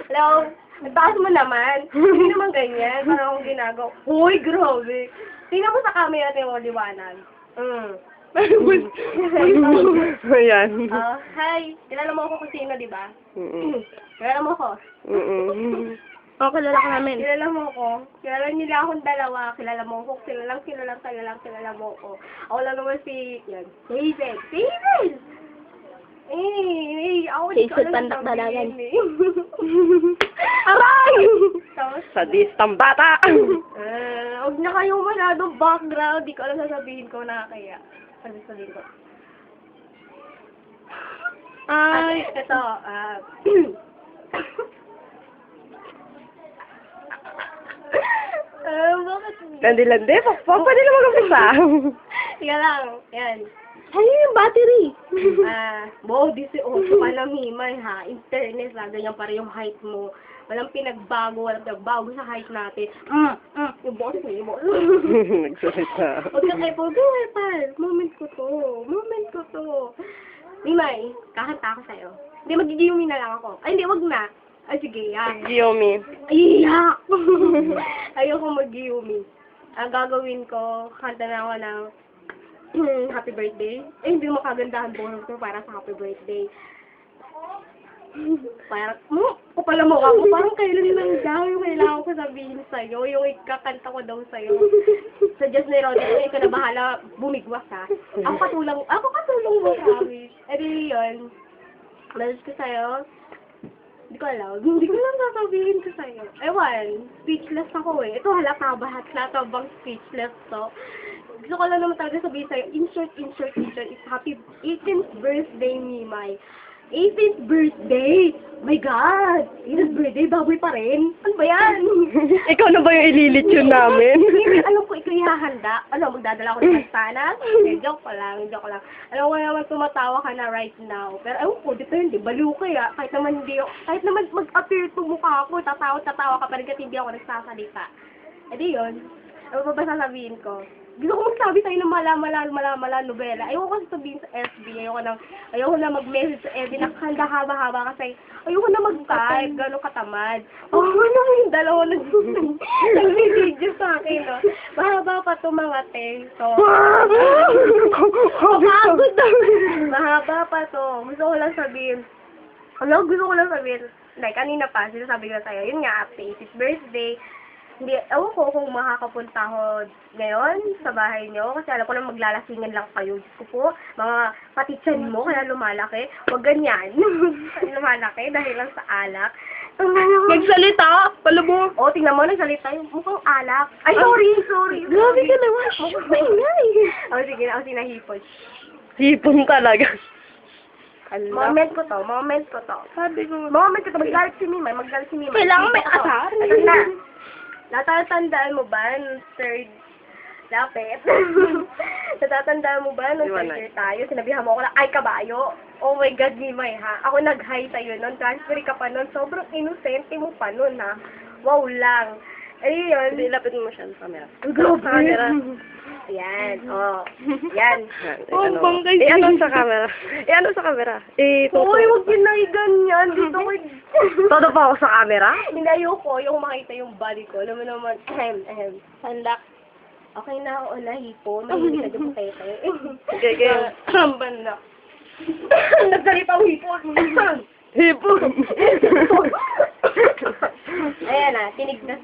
Hello? Nagtaas mo naman. Hindi naman ganyan. Parang akong ginagawa. Uy, grabe. Tingnan mo sa camera natin mo, liwanag. Ayan. Hi. Kilala mo ako kung sino, di ba? Mm-mm. Kilala mo ako? Mm-mm. Oo, kilala ka namin. Kilala mo ako. Kilala nila akong dalawa. Kilala mo ako. Kilala mo ako. Ako lang naman si, yan, Hazel. Hazel! Ako di ko Hazel alam Pandak sabihin Dalagan. Aray! Tapos, Sadistang bata! huwag na kayong masyadong background. Di ko alam sasabihin ko na kaya. Sabihin ko. Ay! Ito, bakit? Landi-landi, pwede na mag-umpisa. Tiga lang, yan. Ano yung battery? Wow, 18 ka na, Mimay, ha? Internet, ganyan pa rin yung height mo. Walang pinagbago sa height natin. Yung boss mo, yung boss. Nagsalita. Huwag ka kayo po, go, Epal. Moment ko to. Mimay, kakanta ako sa'yo. Hindi, mag-Giyumi na lang ako. Ay, hindi, wag na. Ay, sige, Giomi. Ay, yak! Ayoko mag-Giyumi. Ang gagawin ko, kanta na ako ng happy birthday. Eh, hindi mo kagandahan bonus ko para sa happy birthday. Parang, kapala mo ako, parang kailan lang daw yung kailangan ko sabihin sa'yo, yung ikakanta ko daw sa'yo. Sa Diyos ni Rodney, ikaw na bahala, bumigwas ha. Ako katulong mo, promise. Eh, di yun. Message ko sa'yo. Hindi ko alam. Hindi ko lang sasabihin ko sa'yo. Ewan, speechless ako eh. Ito halata ba? Halata bang speechless to? Gusto ko lang naman talaga sabihin sa'yo, insert. It's happy 18th birthday, Mimay. 18th birthday! My God! 18th birthday, baboy pa rin. Ano ba yan? Ikaw na ba yung ililit yun namin? Alam ko, ikaw ihahanda. Magdadala ko ng sana? Joke lang. Alam ko naman tumatawa ka na right now. Pero ewan ko, depende. Baliw ka ya. Kahit naman mag-appear to mukha ako, tatawa ka pa rin kasi hindi ako nagsasalita. E di yun. Ano ba sasabihin ko? Gusto ko magsabi tayo ng mala nobela. Ayoko kasi sabihin sa FB. Ayoko na mag-message sa FB. Nakakanda haba-haba kasi ayoko na mag-type. Gano'ng katamad. Ano yung dalawa nag-video sa akin, no? Mahaba pa ito mga teso. Mahaba pa to. Gusto ko lang sabihin. Like, kanina pa, sinasabi ko sa'yo. Yun nga, 80th birthday. Hindi, ewan ko kung makakapunta ako ngayon sa bahay niyo. Kasi alam ko na maglalasingan lang kayo. Diyos ko po, mga patitsan mo, kaya lumalaki. Huwag ganyan. Lumalaki dahil lang sa alak. Nagsalita! Palabo! O, tingnan mo, nagsalita yung mukhang alak. Ay, sorry. Grabe ka naman. Mukhang maingay. O, sige na, ako sinahipon. Hipon talaga. Moment ko to. Sabi ko. Moment ko to. Magalit si Mimay. Kailangan may asar. Ito na. Natatandaan mo ba nung third lapit? Natatandaan mo ba nung third year tayo? Sinabihan mo ako na, ay kabayo. Oh my God, Mimay ha. Ako nag-hi sa'yo nun. Transfer ka pa nun. Sobrang innocent mo pa nun ha. Wow lang. Eh yun. Lapit mo siya sa camera. Camera. Ayan. Yan. Ano sa camera? Ano sa camera? Uy, huwag yun na ganyan. Dito ko. Todo pa ako sa camera? Hindi, ayoko. Yung makita yung body ko. Alam mo naman, sandak. Okay na ako nahipo. Mahilig ka yung putete. Okay. Banda. Nagsalita ang hipo. Hipon! Ayan na, tinigdas.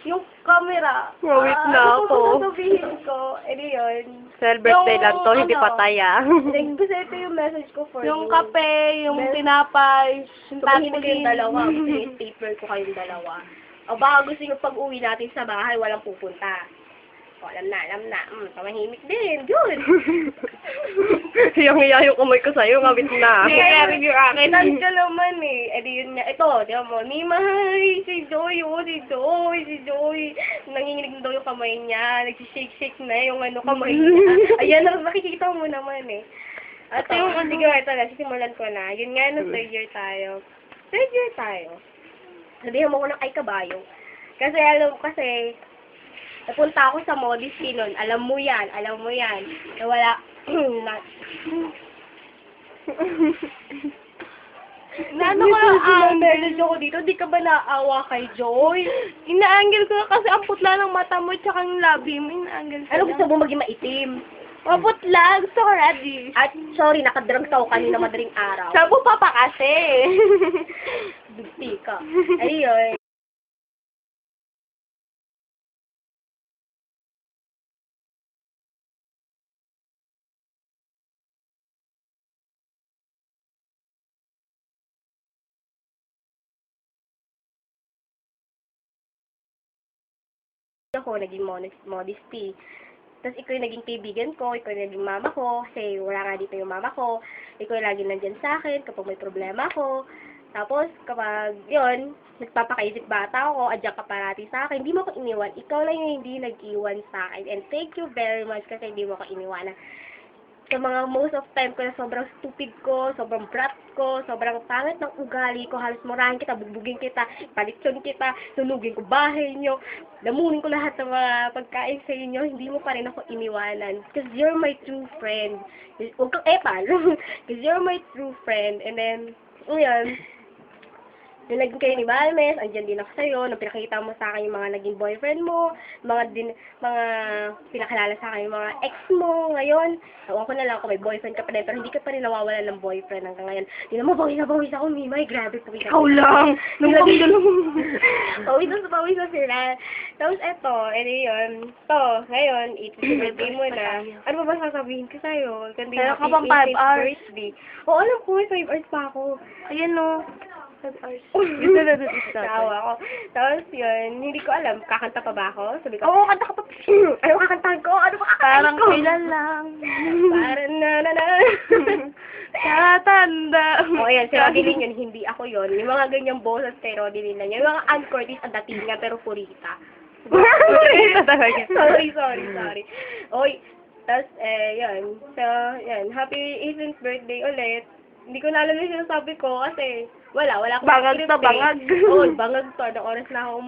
Yung camera. Wait na ako. Ano sasabihin ko? Yun. Cell birthday lang to, hindi patay Kasi ito yung message ko for Yung you. kape, yung tinapay, yung Sabihin ko yung tarpaulin. dalawa. Yung paper ko kayong dalawa. O baka gusto nyo pag-uwi natin sa bahay, walang pupunta. O, alam na. Kamahimik din. Good. Yung yung kamay ko sa'yo, ngawit na. Kaya review akin. Tan ka naman eh. Di yun nga. Ito, di mo. Mimay, si Joy. Nanginginig daw yung kamay niya. Nagsishake na yung kamay niya. Ayan, nakikita mo naman eh. At yung, sige, ito na. Sisimulan ko na. Yun nga, nung third year tayo. Sabihan mo ko ng ay kabayo. Kasi, napunta ako sa Modesty nun. Alam mo yan. Na wala, Naano ko ang Message ako dito, di ka ba naawa kay Joy? Inaangle ko kasi ang putla ng mata mo tsaka yung labi mo. Inaangle ko Ano lang. gusto mo maging maitim? Maputla. Gusto ko ready. At sorry, nakadrugs ako kanina madaling araw. Sabo pa pa kasi. Bigti ka. Ayun. Ako, naging modesty. Tapos ikaw yung naging kaibigan ko, ikaw yung naging mama ko, kasi wala nga dito yung mama ko. Ikaw yung lagi nandyan sa akin kapag may problema ko. Tapos, kapag, yun, nagpapakaisip bata ako, adyan ka parati sa akin, hindi mo ko iniwan. Ikaw lang yung hindi nag-iwan sa akin. And thank you very much kasi hindi mo ko iniwan. Sa mga most of time ko na sobrang stupid ko, sobrang brat ko, sobrang pangit ng ugali ko, halos murahin kita, bugbugin kita, palitsyon kita, sunugin ko bahay nyo, lamunin ko lahat ng mga pagkain sa inyo, hindi mo pa rin ako iniwanan. Because you're my true friend. Huwag kang epal. Because you're my true friend. And then, yun, nung naging kayo ni Balmes, andyan din ako sa'yo, nung pinakita mo sa akin yung mga naging boyfriend mo, mga pinakilala sa akin yung mga ex mo ngayon. Ewan ko na lang kung may boyfriend ka pa rin, pero hindi ka pa rin nawawala ng boyfriend hanggang ngayon. Hindi na mabawis ako, Mimay, grabe po. Ikaw lang. Nung Pawis na sila. Tapos eto, yun. To, ngayon, 18th birthday mo na. Ano ba sasabihin ko sa'yo? Kundi Meron ka pang 5 hours. birthday. Oo, alam ko, 5 hours pa ako. Ayan o. Gusto na doon isa. Tawa ako. Tapos yun, hindi ko alam, kakanta pa ba ako? Sabi ko, Oo, kanta ka pa. ano kakantahan ko? Ano ba kakantahan Parang ko? kailan lang. Parang na. Tatanda. O ayan, si Rodilyn yun, hindi ako yun. Yung mga ganyang boses kay Rodilyn lang yun. Yung mga Ann Curtis, ang dating nga, pero purita. Purita talaga. sorry. Oy, tapos, yun. So, yun, happy 18th birthday ulit. Hindi ko naalala yung sinasabi ko kasi wala akong Bangag script na bangag. Oo, bangag to. Anong oras na ako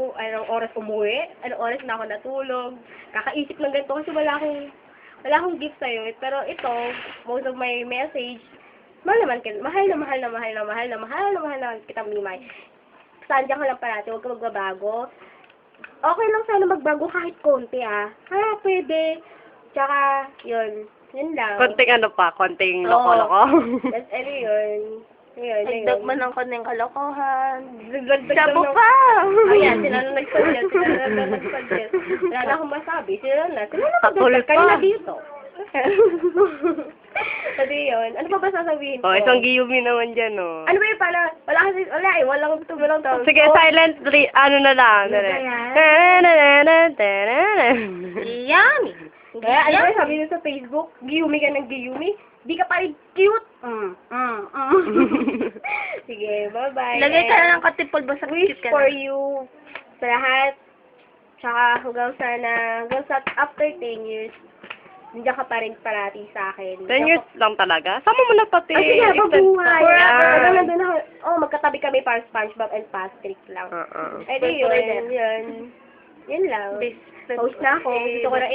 umuwi? Anong oras na ako natulog? Kakaisip ng ganito kasi wala akong gift sa'yo. Pero ito, most of my message, mahal na kita, Mimay. Sandiyan ka lang parati, huwag ka magbabago. Okay lang sana magbago kahit konti, pwede. Tsaka, yun lang. Konting loko-loko. That's yun. Nagdag man ang kanyang kalokohan. Dagdag Sabo ng- pa! Ayan, sila na nag-suggest. Wala na akong masabi. Sila na Takol nag-suggest. pa. Kanina dito. Kasi yun, ano pa ba sasabihin ko? Oh, isang giyumi naman dyan, oh. Ano ba yung pala? Walang tawag. Sige, silent, ano na lang. Ano Yummy! Kaya, ano ba sabi nyo sa Facebook? Giyumi ka ng giyumi? Di ka pa rin cute! Sige, bye-bye. Lagay ka na ng katipol ba sa Wish cute ka for na? you sa lahat. Tsaka hanggang sa after 10 years, nandiyan ka pa rin parati sa akin. 10 years lang talaga? Sama mo na pati. Ay, sige, mabuhay. Forever. Hanggang nandun ako. Oh, magkatabi kami para SpongeBob and Patrick lang. Eh di yun. Yun lang. Post na ako. Gusto ko na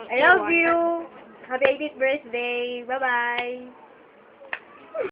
I love you. Happy 18th birthday. Bye-bye.